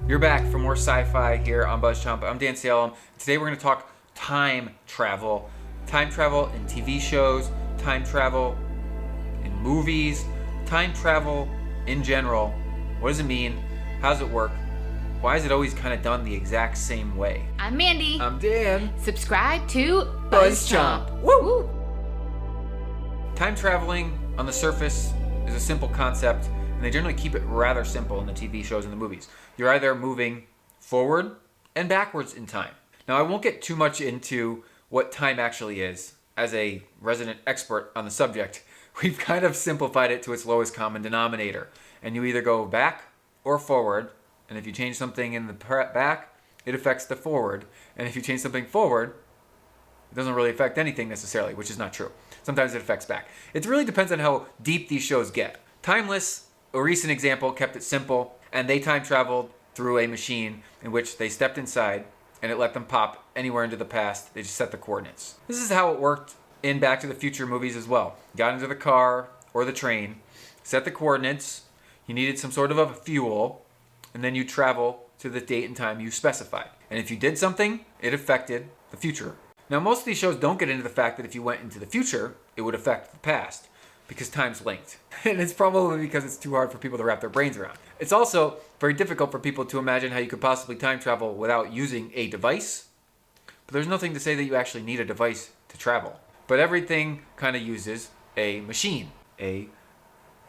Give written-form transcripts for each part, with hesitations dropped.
You're back for more sci-fi here on BuzzChomp. I'm Dan Salem. Today we're going to talk time travel. Time travel in TV shows, time travel in movies, time travel in general. What does it mean? How does it work? Why is it always kind of done the exact same way? I'm Mandy. I'm Dan. Subscribe to BuzzChomp. Woo! Time traveling on the surface is a simple concept, and they generally keep it rather simple in the TV shows and the movies. You're either moving forward and backwards in time. Now, I won't get too much into what time actually is. As a resident expert on the subject, we've kind of simplified it to its lowest common denominator. And you either go back or forward, and if you change something in the back, it affects the forward. And if you change something forward, it doesn't really affect anything necessarily, which is not true. Sometimes it affects back. It really depends on how deep these shows get. Timeless, a recent example, kept it simple, and they time traveled through a machine in which they stepped inside and it let them pop anywhere into the past. They just set the coordinates. This is how it worked in Back to the Future movies as well. Got into the car or the train, set the coordinates, you needed some sort of a fuel, and then you travel to the date and time you specified. And if you did something, it affected the future. Now, most of these shows don't get into the fact that if you went into the future, it would affect the past, because time's linked. And it's probably because it's too hard for people to wrap their brains around. It's also very difficult for people to imagine how you could possibly time travel without using a device. But there's nothing to say that you actually need a device to travel. But everything kind of uses a machine, a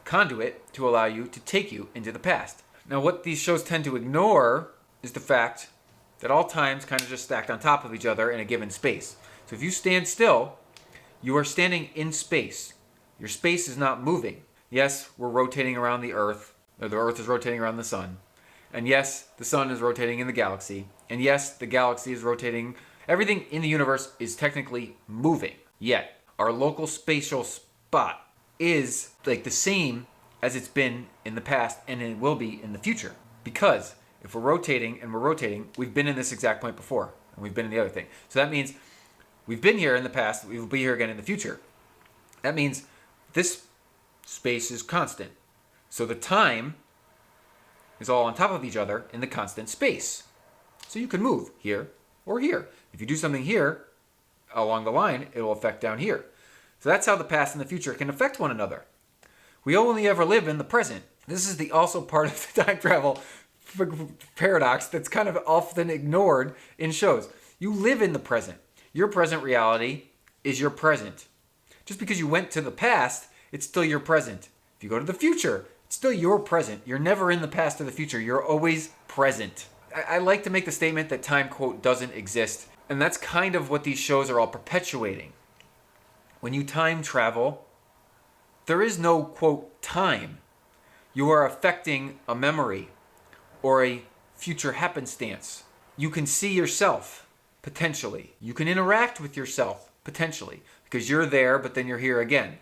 conduit to allow you to take you into the past. Now, what these shows tend to ignore is the fact that all time's kind of just stacked on top of each other in a given space. So if you stand still, you are standing in space. Your space is not moving. Yes, we're rotating around the Earth, or the Earth is rotating around the sun. And yes, the sun is rotating in the galaxy. And yes, the galaxy is rotating. Everything in the universe is technically moving. Yet, our local spatial spot is like the same as it's been in the past, and it will be in the future. Because if we're rotating and we're rotating, we've been in this exact point before, and we've been in the other thing. So that means we've been here in the past, we will be here again in the future. That means this space is constant. So the time is all on top of each other in the constant space. So you can move here or here. If you do something here along the line, it will affect down here. So that's how the past and the future can affect one another. We only ever live in the present. This is the also part of the time travel paradox that's kind of often ignored in shows. You live in the present. Your present reality is your present. Just because you went to the past, it's still your present. If you go to the future, it's still your present. You're never in the past or the future. You're always present. I like to make the statement that time, quote, doesn't exist. And that's kind of what these shows are all perpetuating. When you time travel, there is no, quote, time. You are affecting a memory or a future happenstance. You can see yourself, potentially. You can interact with yourself, potentially, because you're there, but then you're here again.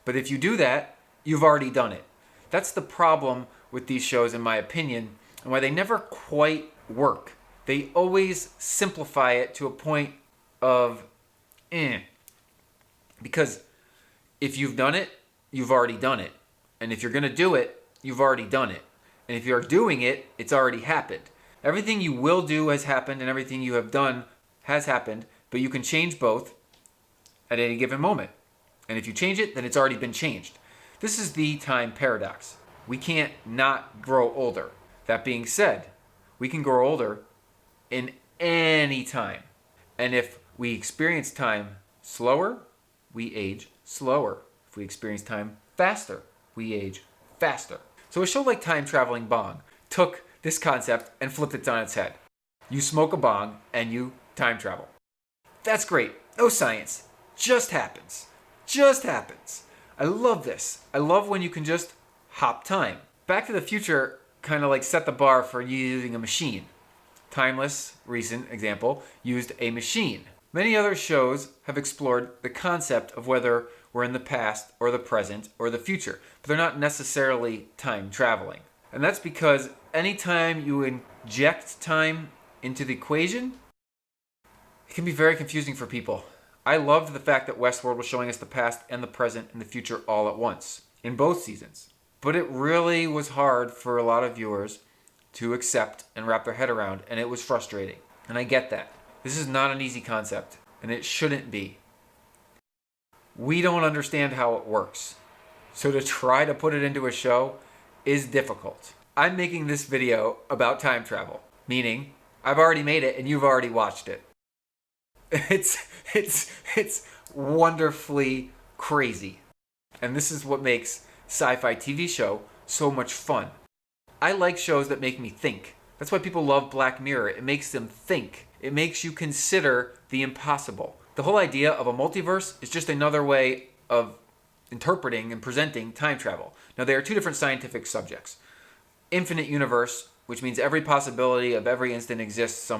But if you do that, you've already done it. That's the problem with these shows, in my opinion, and why they never quite work. They always simplify it to a point of, Because if you've done it, you've already done it. And if you're going to do it, you've already done it. And if you're doing it, it's already happened. Everything you will do has happened, and everything you have done has happened, but you can change both at any given moment. And if you change it, then it's already been changed. This is the time paradox. We can't not grow older. That being said, we can grow older in any time. And if we experience time slower, we age slower. If we experience time faster, we age faster. So a show like Time Traveling Bong took this concept and flipped it on its head. You smoke a bong and you time travel. That's great. No science. Just happens. Just happens. I love this. I love when you can just hop time. Back to the Future kind of like set the bar for using a machine. Timeless, recent example, used a machine. Many other shows have explored the concept of whether we're in the past or the present or the future, but they're not necessarily time traveling. And that's because anytime you inject time into the equation, it can be very confusing for people. I loved the fact that Westworld was showing us the past and the present and the future all at once in both seasons. But it really was hard for a lot of viewers to accept and wrap their head around, and it was frustrating. And I get that. This is not an easy concept, and it shouldn't be. We don't understand how it works. So to try to put it into a show is difficult. I'm making this video about time travel, meaning I've already made it and you've already watched it. It's wonderfully crazy. And this is what makes sci-fi TV show so much fun. I like shows that make me think. That's why people love Black Mirror. It makes them think. It makes you consider the impossible. The whole idea of a multiverse is just another way of interpreting and presenting time travel. Now, they are two different scientific subjects. Infinite universe, which means every possibility of every instant exists.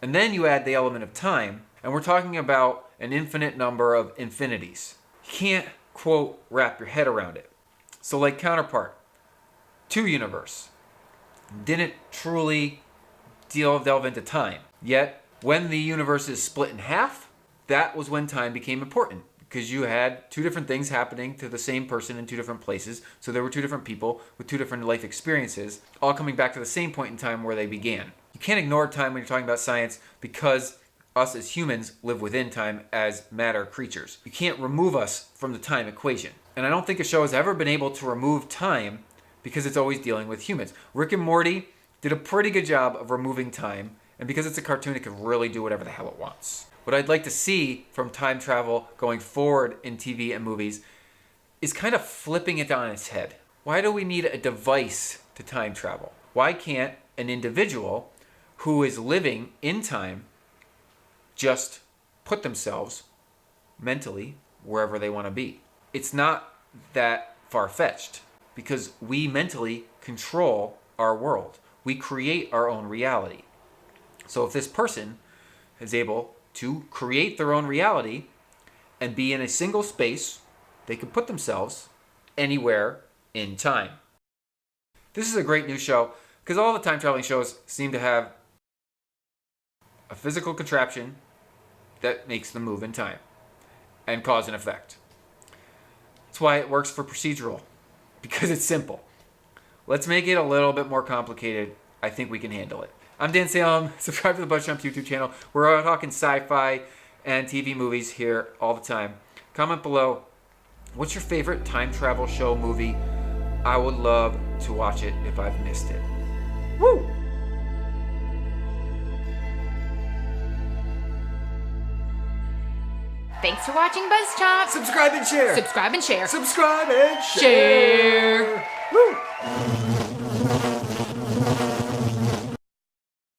And then you add the element of time, and we're talking about an infinite number of infinities. You can't, quote, wrap your head around it. So like Counterpart, two universe, didn't truly delve into time. Yet, when the universe is split in half, that was when time became important, because you had two different things happening to the same person in two different places. So there were two different people with two different life experiences, all coming back to the same point in time where they began. You can't ignore time when you're talking about science, because us as humans live within time as matter creatures. You can't remove us from the time equation. And I don't think a show has ever been able to remove time, because it's always dealing with humans. Rick and Morty did a pretty good job of removing time, and because it's a cartoon, it can really do whatever the hell it wants. What I'd like to see from time travel going forward in TV and movies is kind of flipping it on its head. Why do we need a device to time travel? Why can't an individual who is living in time just put themselves mentally wherever they want to be? It's not that far-fetched, because we mentally control our world. We create our own reality. So if this person is able to create their own reality and be in a single space, they can put themselves anywhere in time. This is a great new show, because all the time traveling shows seem to have a physical contraption that makes them move in time and cause and effect. That's why it works for procedural, because it's simple. Let's make it a little bit more complicated. I think we can handle it. I'm Dan Salem. Subscribe to the BuzzChomp YouTube channel. We're talking sci-fi and TV movies here all the time. Comment below, what's your favorite time travel show, movie? I would love to watch it if I've missed it. Woo! Thanks for watching BuzzChomp. Subscribe and share. Subscribe and share. Subscribe and Share.